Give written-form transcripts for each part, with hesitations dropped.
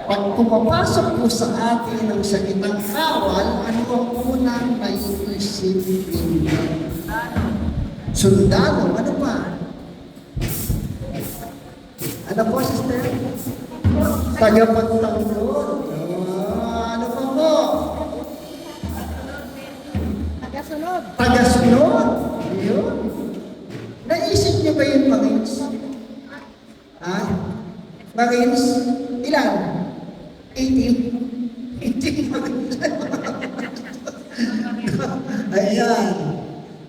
Pag pumapasok po sa atin ang salitang kawal, ano ang unang naiisip ninyo? Sundalo, ano pa? Ano po, sister? Tagapagtanggol. Ano pa po? Tagasunod. Tagasunod. Yun. Naisip niyo ba yung Marines? Ha? Marines? Ilan? 18. 18 Marines. Ayan.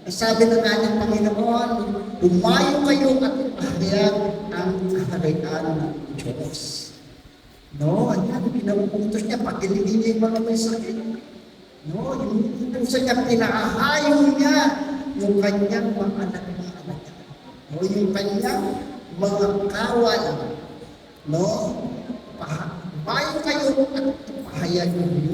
Sabi ng ating Panginoon, lumayo kayo at ipahayag ang kaharian ng Diyos. No, ayan, pinapupuntos niya, pagkilingin yung mga may sakit. No, yung puso niya, pinahahayo niya yung kanyang mga anak. No, yung kanyang mga kawal. No, lumayo kayo at ipahayag niyo.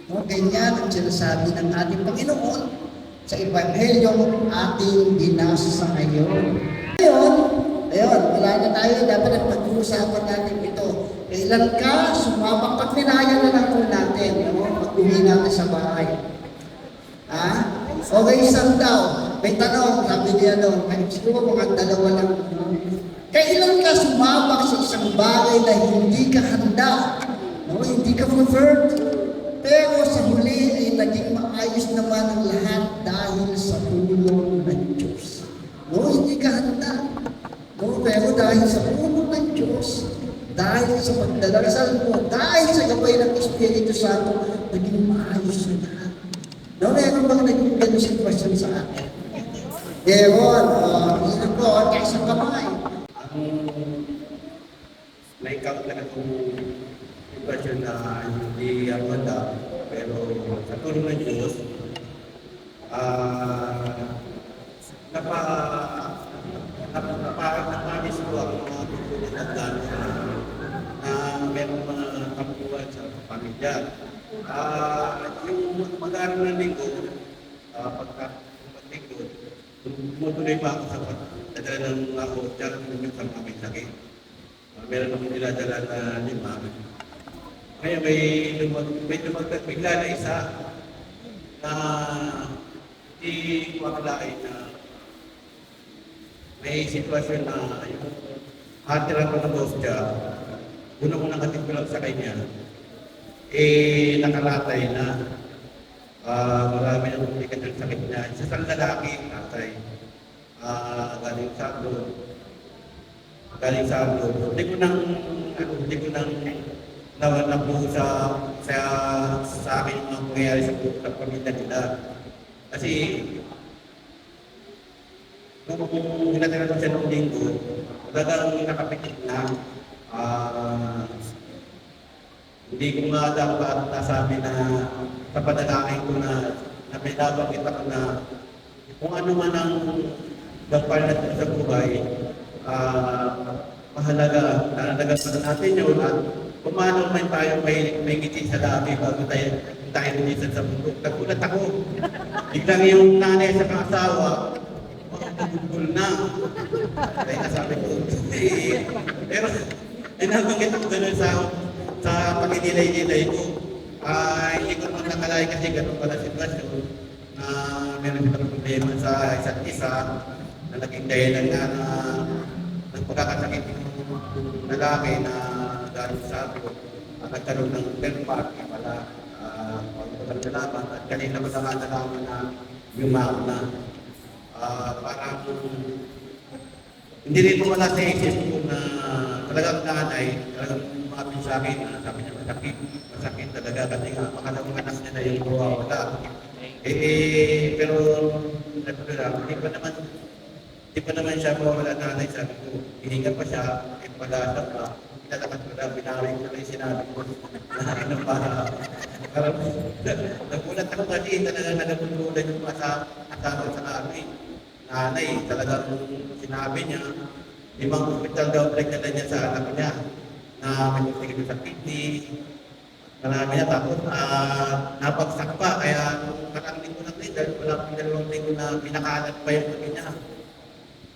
No, ganyan ang sinasabi ng ating Panginoon sa Evanghelyong ating binasa ngayon. Ayun, wala na tayo. Dapat pag-uusapan natin ito. Kailan ka sumabak? Pag nilaya na lang po natin, pag-uwi natin sa bahay. Ha? Okay, isang daw. May tanong, sabi niya siguro mga dalawa lang. Kailan ka sumabak sa isang bagay na hindi ka handa? No? Hindi ka preferred? Pero sa huli ay naging maayos naman ang lahat dahil sa tulong ng Diyos. No, hindi ka handa. No, pero dahil sa tulong ng Diyos, dahil sa pagdadasal mo, dahil sa gabay ng Espiritu Santo, naging maayos na lahat. No, meron bang naging ganun sitwasyon sa akin? Meron. Isa ko, tayo sa kamay. Na-encounter na itong sitwasyon na hindi ako handa, pero sa tulong ng Diyos, napamiss ko ang mga tutulong at gano'n na meron mga kapuan sa pamilya. Yung mag-aaral ng linggo, pagka-linggo, tumutuloy pa ako sa pagdadala ng ako, tsaka ng sa mga may sakit. Meron akong niladala na 5. Kaya may lumagdag bigla na isa na hindi ko akalain na may sitwasyon na yung hatiran ko ng hostya, una ko nakatipulang sa kanya, nakalatay na. Marami na komplikat ng sakit niya. Isa sa lalaki, tatay, galing sa abroad. Hindi ko nang nabuo sa akin yung mga pangyayari sa pamilya nila. Kasi nung hinatira ko siya noong linggo, talagang nakapikit na. Hindi ko nga dapat nasabi na sa panalangin ko na may dapat kita ko na kung ano man ang dapat natin sa buhay, mahalaga, nalalagan pa natin yun at kumano man tayo may ngiti sa labi bago tayo lumisan sa mundo. Nagulat ako. Biglang yung nanay sa kasawa, magugul na. Kaya nasabi ko, pero inabanggit ako gano'n sa pag-inilay-nilay ko. Hindi ko naman nakalay kasi gano'n pala sitwasyon na meron silang problema sa isa't isa na naging dahilan nga na nagpagkakasakit yung lalaki na galing sa abroad at nagkaroon ng third party pala pagkakalaman at kanina ko na nalaman na yumaw na parang hindi rin po wala sa isip ko na talagang nanay, talagang umapin sa akin na sabi niya masakit talaga kasi nga pangalawang anak niya na yung wala. Pero hindi pa naman siya mawala nanay, sabi ko, hihinga pa siya, pag-aasap pa, pinatakat ko na, binawi ko na yung sinabi ko, ano pa, nagulat ako kasi talagang nagagululan yung asawa sa amin. Nanay, talagang sinabi niya, 5 hospital daw pinagdala niya sa anak niya, na may tigil sa kidney, marami na tapos napagsak pa, kaya parang linggo na rin, dahil wala pang 2 linggo na pinakalat pa yung kami niya.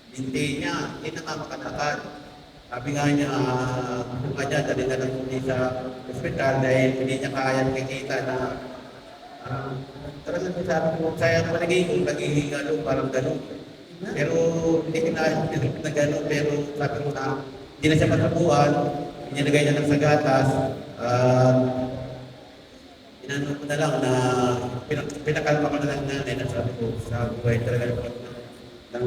Hindi niya, hindi na makalakad. Sabi nga niya, kung kanya, dali na lang hindi sa ospital dahil hindi niya kaya nakikita na talagang sabi ko, kaya palagay ko, naghihingalo, parang gano'n. Pero hindi kinaya na gano'n, pero sabi ko na, hindi na siya matabuhan, inilagay niya lang sa gatas, inano ko na lang na pinakalma ko na lang nanay na sabi ko, sa buhay talaga ng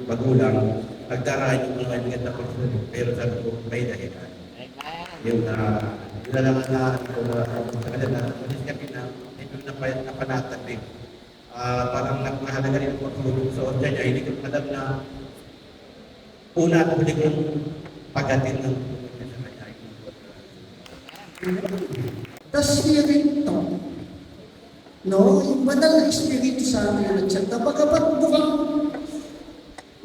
magulang, nagdaraan yung mga ingat na pagsulit, pero sabi ko, may dahilan. Yung yun na lang na ito na sa kanila, malis kami na ito na panatag parang nakahalaga rin ang pagtulong sa organ niya, hindi ko alam na una at huli kong pagatin ng The Spirit to, no? Yung banal na Espiritu sa amin at siya, bagamat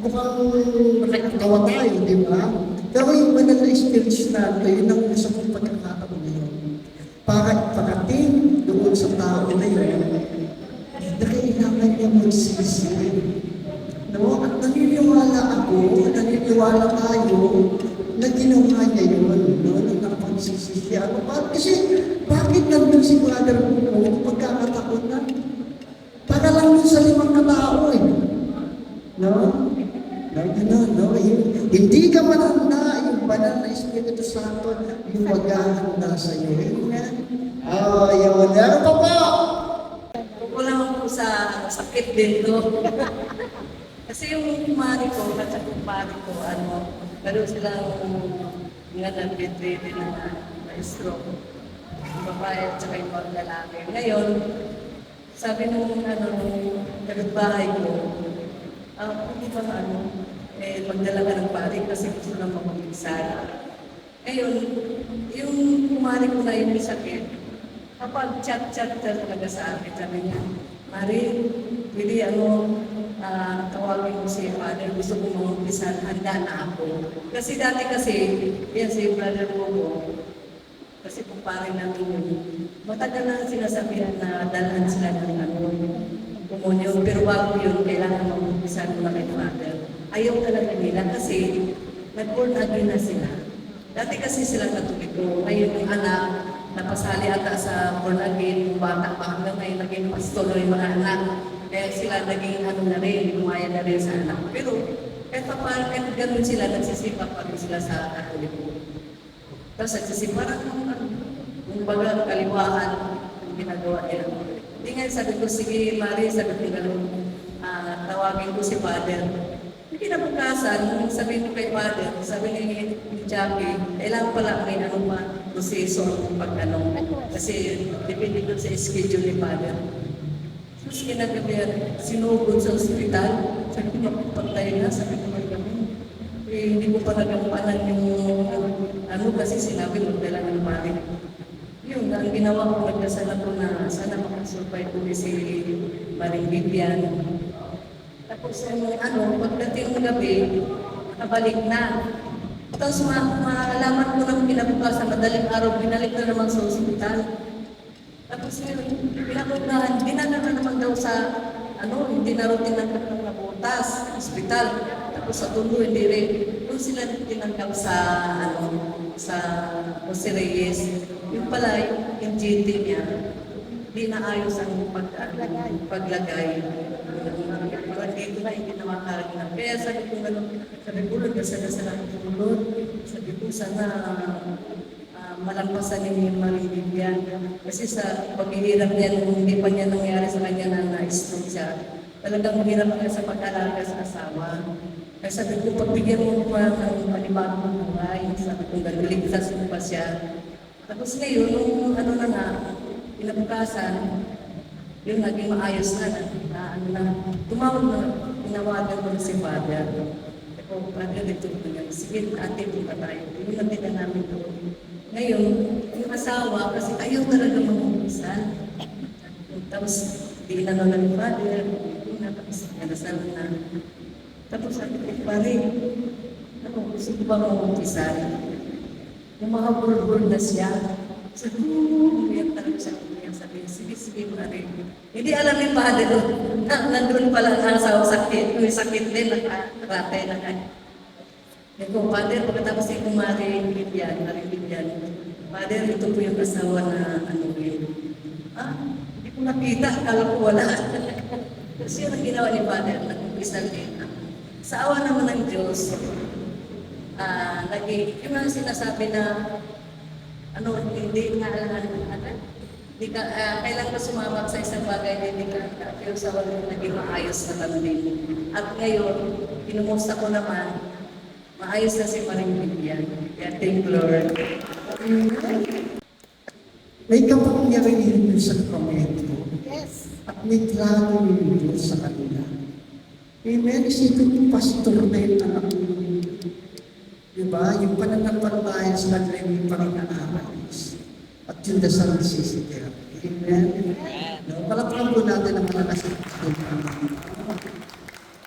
mukhang nakakatawa tayo, di ba? Pero yung banal na Espiritu natin, yun ang gusto kong pagkakataon na yun. Para pagdating doon sa tao na yun, na kailangan niya magsisi. No? At naniniwala tayo na ginawa niya yun, no? Na napagsisisi. Bakit nandun si Brother Buko pagkakataon na? Para lang yun sa 5 katao eh. No? No? Hindi ka mananda, yung banal na Espiritu Santo, yung maghahanda sa iyo. Amen? Yun. Ano pa po? Kukulang ako sa sakit din to. Kasi yung kumari ko, at yung kumari ko, meron silang nga nabit-bit na stroke. Yung babae at saka yung mga lalaki. Ngayon, sabi nung kapitbahay ko, hindi ba magdala ka ng pari kasi gusto lang mamamigsara. Ngayon, yung kumari ko na yung sakit, kapag chat-chat talaga sa akin, sabi niya, Mari, pwede tawagin ko si Father, gusto kong mamampisan, handa na ako. Kasi dati yan si Brother Bobo, kasi kumpare namin yun, matagal na sinasabihan na dalhan sila ng komunyon, pero bago yun, kailangan mamampisan mo na kay Father. Ayaw talaga nila kasi nag-born again na sila. Dati kasi sila katoliko, ngayon yung anak, napasali ata sa born again, yung bata pa hanggang ngayon naging pastor yung mga anak. Kaya sila naging na rin, lumaya na rin sa anak. Pero kahit ganun sila, nagsisipa pa rin sila sa katoliko. Tapos nagsisipa, yung baga kaliwaan, yung ginagawa nila. Hindi nga sabi ko, sige Mari, sabi ko gano'n, tawagin ko si Father. Kinabukasan, sabi ko kay Father, sabi ni Jackie, kailangan pala may proseso pag kasi depende doon sa schedule ni Father. Tapos kinagabihan, sinugod sa ospital, sabi ko, mapagpantay na, sabi ko, hindi ko pa nagampanan yung kasi sinabi, magdala ng pari. Yun, ang ginawa ko, nagdasal ako na sana makasurvive ko si Maring Bibian. Tapos pagdating ng gabi, nakabalik na. Tapos malaman ko ng kinabukasan, madaling araw, binalik na naman sa ospital. Tapos pinapuntahan, dinala na naman daw sa, hindi na rin tinanggap ng nabutas, ospital. Tapos sa tulo, hindi rin. Doon sila tinanggap sa Jose Reyes. Yung pala, yung GT niya, hindi naayos ang paglagay. Parang dito na, hindi na makakalagay. Kaya sabi ko, nagdasal na tulog. Sabi ko, sana malampasan yung Maring Bibian. Kasi sa paghihirap niya, hindi pa niya nangyari sa kanya na na-stroke siya. Talagang mahirap niya sa pag-alaga sa asawa. Kaya sabi ko, pagbigyan mo pa ng panibagong buhay. Sabi ko, nagligtas mo pa siya. Tapos ngayon, nung pinabukasan, yung naging maayos tumawag na, tinawagan ko na si Father. Ako, Father, ito ko niya. Sige, ate, punta tayo. Yung natin na namin doon. Ngayon, yung asawa, kasi ayaw talaga mag-umpisan. Tapos, di na ni Father, tapos nasal na. Tapos sabi ko, pare, gusto ko ba mag-umpisan? Yung mga bulbul na siya, sabi ko, umiyak talaga siya. Sabi, sige, pare. Hindi alam ni Father, nandun pala ang asawa sakit. Yung sakit din, nakaratay na kanya. Ito, Father, pagkatapos ni Kumari Lilian, Father, ito po yung asawa na ano yun. Hindi ko nakita, akala ko wala. Kasi yun ang ginawa ni Father, nag-umpisa din. Sa awa naman ng Diyos, yung mga sinasabi na hindi nga hindi ka, kailangan ka sumama sa isang bagay na hindi ka pero sa walang naging maayos na lambing. At ngayon, pinumusta ko naman, maayos na si Maring Vivian. Kaya thank you, Lord. May kapangyarihan yun sa komento. Yes. At may plano yung Diyos sa kanila. Amen. Isipin yung pastor na yun na diba? Yung pananampalataya sa kanila yung pananaalis. At yung dasal ng sisitira. Amen. No, palapang po natin ang malakas ng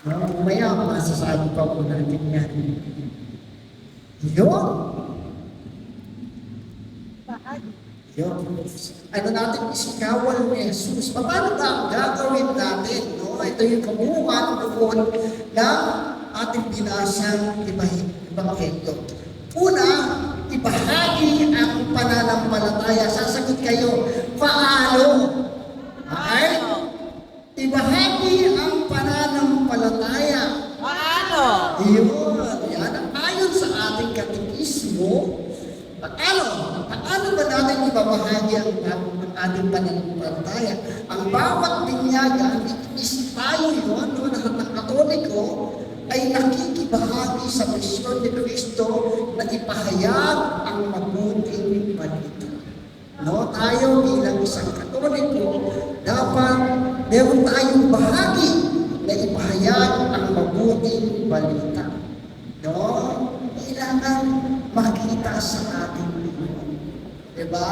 no, umaya, masasabi pa po natin yan. Yun! Bahagi. Yun. Ano natin isikawal ni Jesus. Paano ba ang gagawin natin? No? Ito yung kabuuan doon ng ating binasang ebanghelyo. Una, ibahagi ang pananampalataya. Sasagot kayo, paano? Okay? Ibahagi ang pananampalataya. Paano? Iyon. Yan. Ayon sa ating katekismo, paano ba natin ibabahagi ang ating pananampalataya? Ang bawat binyagan, is tayo yun, lahat ng Katoliko, ay nakikibahagi sa misyon ni Kristo na ipahayag ang mabuting balita. No, tayo bilang isang Katoliko, dapat meron tayong bahagi na ipahayag ang mabuting balita. No? Kailangan makita sa ating Panginoon. Diba?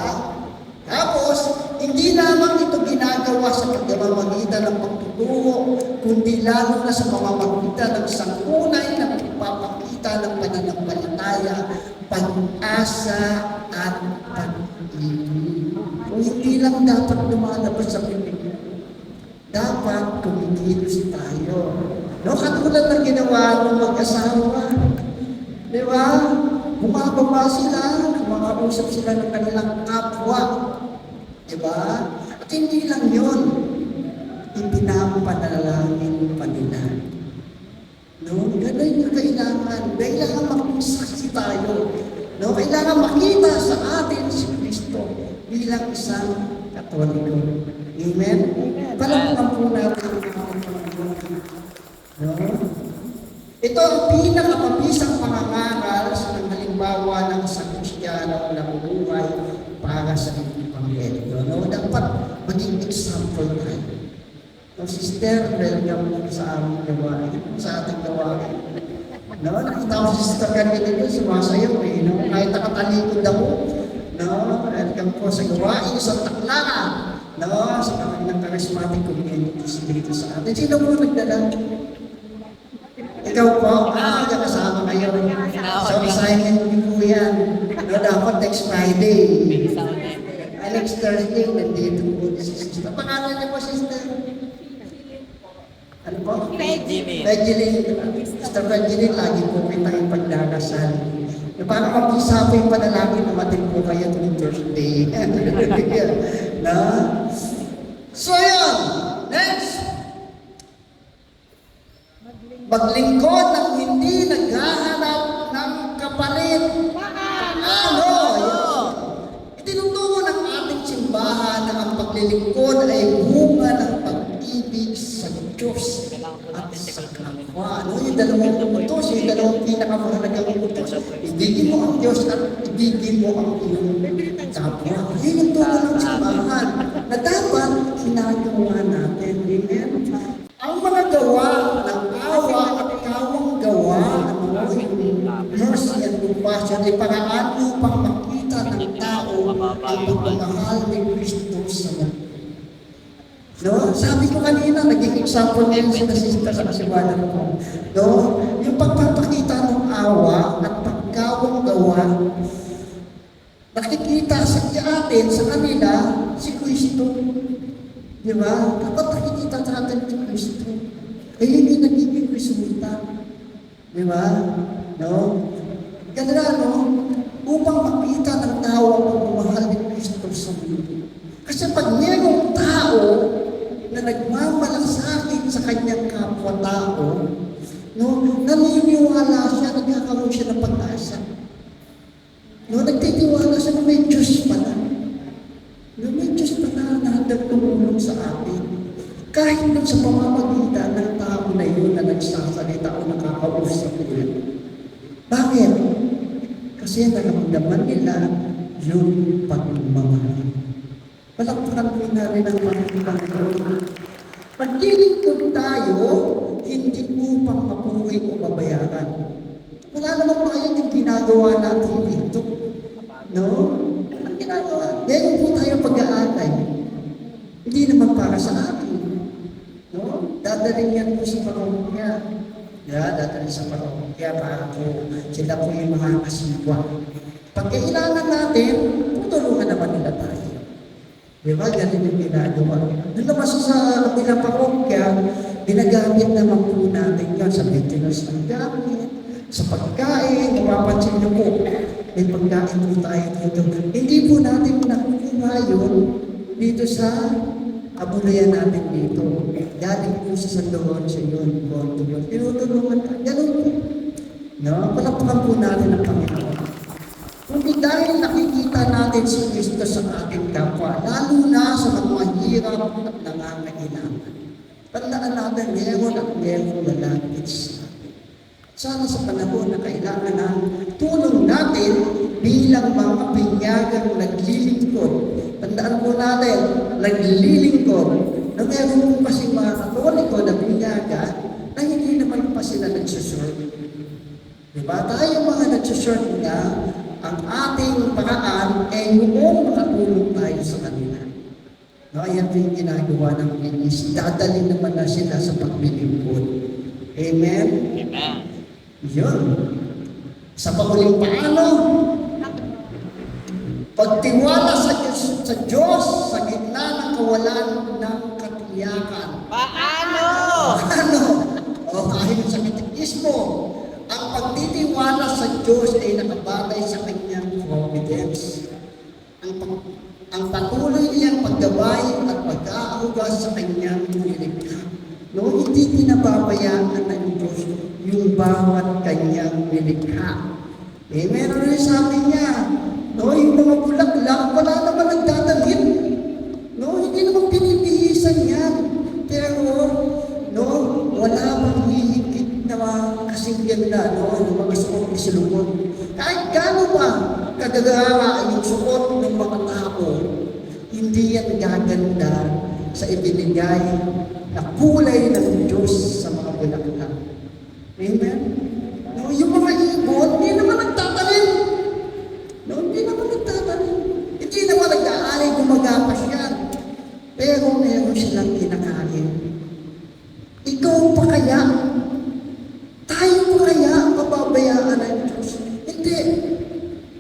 Tapos, hindi lamang ito ginagawa sa pagmamagitan ng pagtuturo, kundi lalo na sa pamamagitan ng sangunay na pagpapakita ng pananampalataya, pag-asa at pag-ibig. Kung hindi lang dapat lumalabas sa bibig, dapat kumikilos tayo. No, katulad ng ginawa ng mag-asawa. Di ba? Bumababa sila, kumakausap sila ng kanilang kapwa. Di ba? At hindi lang yun. Ipinapanalangin pa nila. No? Ganun yung kailangan. Kailangan makisaksi tayo. No? Kailangan makita sa atin si Kristo bilang isang Katoliko. Amen? Palakpan po natin ang Panginoon. No? Ito ang pinakamabisang pangangaral sa halimbawa ng isang Kristiyano na bubuhay para sa Ebanghelyo. No? Dapat maging example tayo. No, sister, welcome sa aming gawain, sa ating gawain. No? Nakita ko si sister kanina doon, sumasayaw eh. No? Kahit nakatalikod ako, no? Welcome po sa gawain, sa Taclara. No? Sa kanilang charismatic communities dito sa atin. Sino po nagdala? Ikaw po, kasama kayo. So, assignment niyo po yan. No, dapat next Friday. Next Thursday, nandito po si sister. Pangalan niyo po, sister? Ano po? Regeline. Sister Regeline, lagi po kitang pagdarasal. Para mag-isa po yung panalangin, namatid po kayo tuwing Thursday. No? So, yun. Next. Maglingkod ng hindi naghahanap ng kapalit. Paano? Itinuturo ng ating simbahan na ang paglilingkod ay bunga ng pag-ibig sa Diyos at sa kapwa. Ano yung dalawang utos? Yung dalawang pinakamahalagang utos. Ibigin mo ang Diyos at ibigin mo ang iyong kapwa. Yun yung turo ng simbahan na dapat ginagawa natin. Amen? Ang mga gawa ng awa at kawang gawa ng mercy and compassion ay paraan upang makita ng tao ang pagmamahal ni Kristo sa mundo. No? Sabi ko kanina, naging example ngayon sila sister sa kasiwanan ko. No? Yung pagpapakita ng awa at pagkawang gawa, nakikita sa atin, sa kanila, si Kristo. Di ba? Dapat nakikita natin si Kristo. Eh, hindi nagiging resulta. Di ba? No? talaga, no? Upang makita ng tao ang pagmamahal ni Kristo sa mundo. Kasi pag mayroong tao na nagmamalasakit sa kanyang kapwa-tao, no, naniniwala siya, nagkakaroon siya ng pag-asa. No, nagtitiwala siya na may Diyos pala. No, may Diyos pala na handang tumulong sa atin. Kahit nun sa pamamagitan ng tao na yun na nagsasalita o nakakausap niya. Bakit? Kasi naramdaman nila yung pagmamahal. Palakpakan mo na rin ang Panginoon. Paglilingkod tayo, hindi upang mapuhay o mabayaran. Wala naman tayo yung ginagawa natin dito. No? Ang ginagawa? Meron po tayo pag-aatay. Hindi naman para sa atin. No? Dadaling yan po sa parokya. Dadaling sa parokya para po sila po yung mga kasigwa. Pag kailangan natin, tutulungan naman nila tayo. Diba? Ganun yung ginagawa. Doon naman sa kabilang parokya, ginagamit naman po natin yan sa maintenance ng gamit, sa pagkain. Mapapansin niyo po, may pagkain po tayo dito. Hindi po natin nakukuha yun dito sa abulayan natin dito. Galing po sa San Lorenzo yun. Tinutulungan ka. Ganun po. No? Palakpakan po natin ang Panginoon. Kundi dahil nakikita natin si Kristo sa ating kapwa, lalo na sa mga hirap at nangangailangan. Tandaan natin, meron at meron lalapit sa atin. Sana sa panahon na kailangan ng tulong natin bilang mga pinyagang naglilingkod. Tandaan po natin, naglilingkod. Na meron po kasi mga Katoliko na pinyaga na hindi naman pa sila nagsuserve. Diba? Tayo mga nagsuserve nga, ang ating paraan ay yung makatulong tayo sa kanila. No, ayan po yung ginagawa ng Pinis. Dadali naman na sila sa paglilingkod. Amen? Amen. Yun. Sa pauling paano? Pagtiwala sa Diyos sa gitna ng kawalan ng katiyakan. Paano? Ano? O ayon sa katekismo, ang pagtitiwala sa Diyos ay nakabatay sa kanyang providence. Ang patuloy niyang paggabay at pag-aaruga sa kanyang nilikha. No, hindi pinababayaan ng Diyos yung bawat kanyang nilikha. Eh, meron rin sabi niya, no, yung mga bulaklak, wala naman nagdadamit. No, hindi naman pinipihisan yan. Pero, no, wala bang hihigit na kasing ganda, no, yung mga suot ni Solomon. Kahit gano'n ba kagagara yung suot ng mga tao, hindi yan gaganda sa ibinigay na kulay ng Diyos sa mga bulaklak. Amen? No, yung mga ibon, hindi naman nagtatanim. No, hindi naman nagtatanim. Hindi naman nag-aalay gumagapas yan. Pero meron silang kinakain. Ikaw pa kaya? Tayo pa kaya mababayaan ng Diyos? Hindi.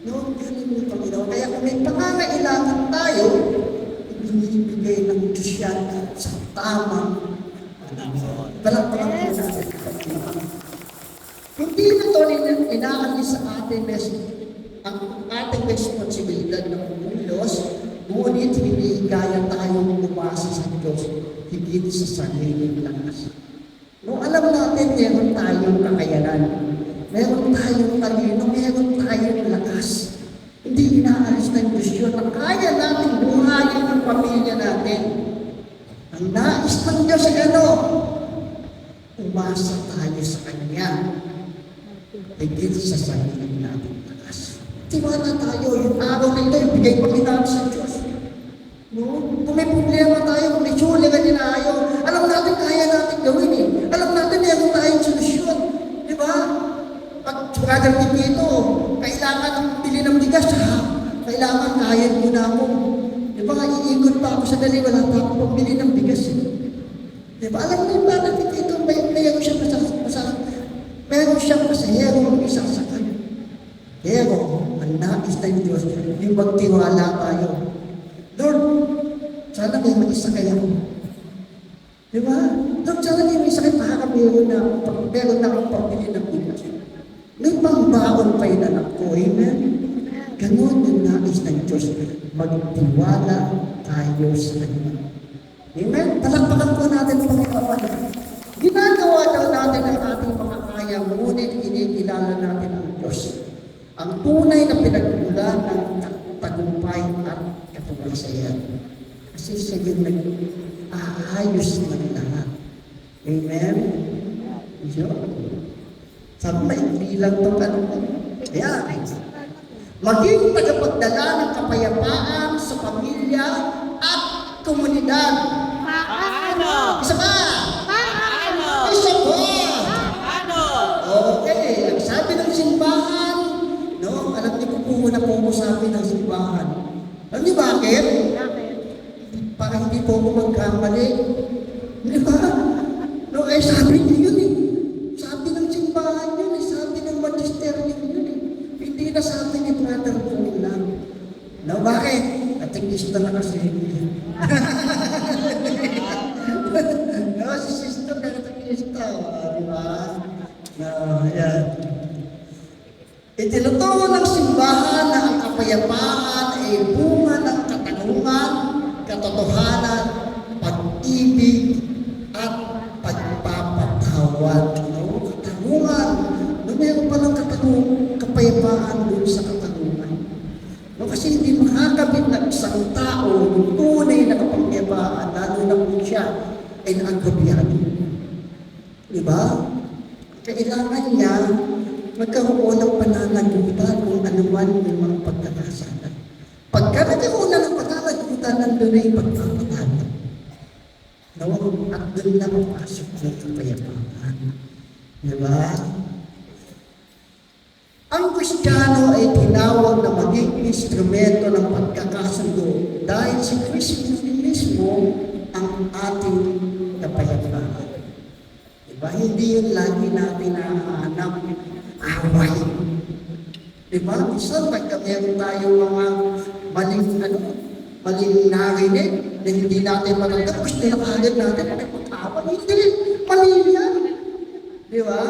No, ganun yung Panginoon. Kaya kung may pangangailangan tayo, ibinibigay ng Diyos yan sa tamang palakpakan po natin. Hindi na ito inaalis sa atin ang ating responsibilidad ng umulos, ngunit hinihigaya tayong umasa sa Diyos higit sa sariling lakas. No, alam natin, meron tayong kakayanan, meron tayong talino, meron tayong lakas. Hindi inaalis ng Diyos yun. Ang kaya natin buhayin ang pamilya natin. Ang nais ng Diyos ay ano? Umasa tayo sa Kanya. Higit sa sarili natin lakas. Tiwala tayo, yung araw na ito, ibigay pa rin natin sa Diyos. No? Kung may problema tayo, kung may tsuli ka din ayaw, alam natin kaya natin gawin eh. Alam natin meron tayong solusyon. Di ba? Pag suradang dito, kailangan bili ng bigas, ha? Kailangan kaya mo na ako. Di ba? Iikot pa ako sa dali, wala pa ako pambili ng bigas eh. Di ba? Alam mo yung bakit dito, mayroon siyang meron siyang masayerong isasakay. Pero, ang nais ng Diyos, yung magtiwala tayo. Lord, sana may mag-isakay ako. Di ba? Lord, sana may mag-isakay para meron na akong pambili ng bigas. May pangbaon pa yung anak ko. Amen? Ganon yung nais ng Diyos. Magtiwala tayo sa Kanya. Amen? Palakpakan po natin ang Panginoon. Ginagawa daw natin ang ating mga kaya, ngunit kinikilala natin ang Diyos. Ang tunay na pinagmulan ng tagumpay at katulisayan. Kasi siya yung nag-aayos ng lahat. Amen? Yun. Sabi mo, hindi lang ito ka Ayan. Maging tagapagdala ng kapayapaan sa pamilya at komunidad. Paano? Isa pa! Paano? Isa pa! Paano? Okay, ang sabi ng simbahan, no, alam niyo po muna po sabi ng simbahan. Alam niyo bakit? Para hindi po ako magkamali. Di ba? No, sabi niyo yun eh. Sabi ng simbahan yun eh. Sabi ng magisterium yun eh. Hindi na sabi ni Brother Paul lang. No, bakit? Katekista na kasi. No, si sister na katekista. Di ba? No, yan. Itinuturo ng simbahan na ang kapayapaan ay bunga ng katanungan, katotohanan, pag-ibig, at pagpapatawad. No? Katanungan. No, mayroon pa ng kapayapaan doon sa katanungan. No, kasi hindi makakabit ng isang tao ng tunay na kapayapaan, lalo na kung siya ay nakagobyado. Diba? Kailangan niya magkaroon ng pananagutan kung anuman yung mga pagkakasala. Pagka nagkaroon na ng pananagutan, nandun na yung pagpapatawad. No? At doon na mapasok ng kapayapaan. Diba? Ang Kristiyano ay tinawag na maging instrumento ng pagkakasundo dahil si Kristo mismo ang ating kapayapaan. Diba? Hindi yun lagi natin nahanap away. Diba? Minsan, pagka meron tayo mga maling narinig na hindi natin maganda, gusto na kagad natin na nagpatawa. Hindi, mali yan. Diba?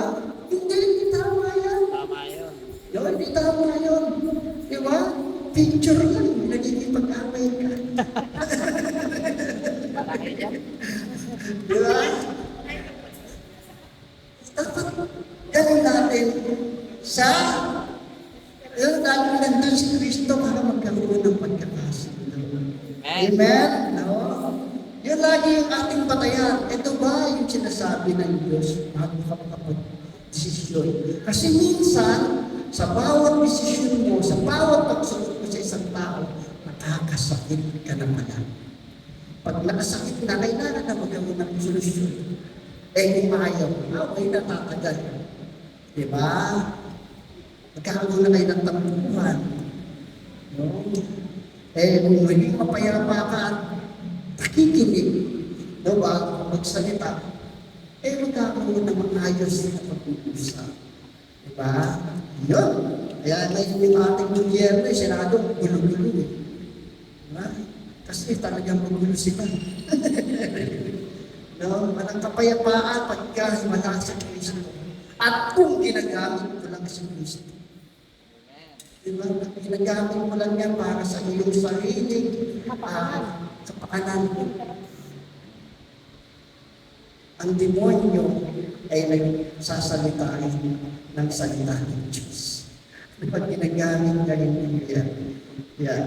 Hindi tama yan. Tama yun. Yun, hindi tama yun. Diba? Picture lang, nagiging pag-away ka. Malaki yan. Diba? Dapat ganun natin sa yun natin nandun si Kristo para magkaroon ng pagkakasundo. Amen? No? Yun lagi yung ating batayan. Ito ba yung sinasabi ng Diyos bago ka makapag-desisyon? Kasi minsan, sa bawat desisyon mo, sa bawat pagsunod mo sa isang tao, nakakasakit ka na pala. Pag nakasakit na, kailangan na magkaroon ng solusyon. Eh, kung ayaw, okay na tatagal. Diba? Magkakaroon na kayo ng tampuhan. No? Eh, kung hindi mapayapa ka at nakikinig, no ba, magsalita, eh, magkakaroon na maayos na pag-uusap. Diba? Yun. Kaya ngayon yung ating gobyerno, Senado, gulo-gulo eh. Diba? Kasi talagang magulo sila. No, walang kapayapaan pagka wala sa Kristo. At kung ginagamit ko lang si Kristo. Diba? Ginagamit mo lang yan para sa iyong sariling kapakanan mo. Ang demonyo ay nagsasalita ng salita ng Diyos. Diba ginagamit ka rin yan? Yan.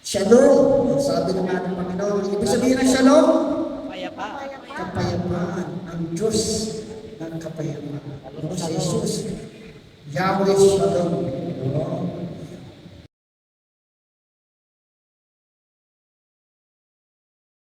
Shalom. Sabi ng ating Panginoon. Ibig sabihin ng shalom? Kapayapaan. Kapayapaan. Ang Diyos ng kapayapaan. No, si Jesus. Yahweh Shalom. No?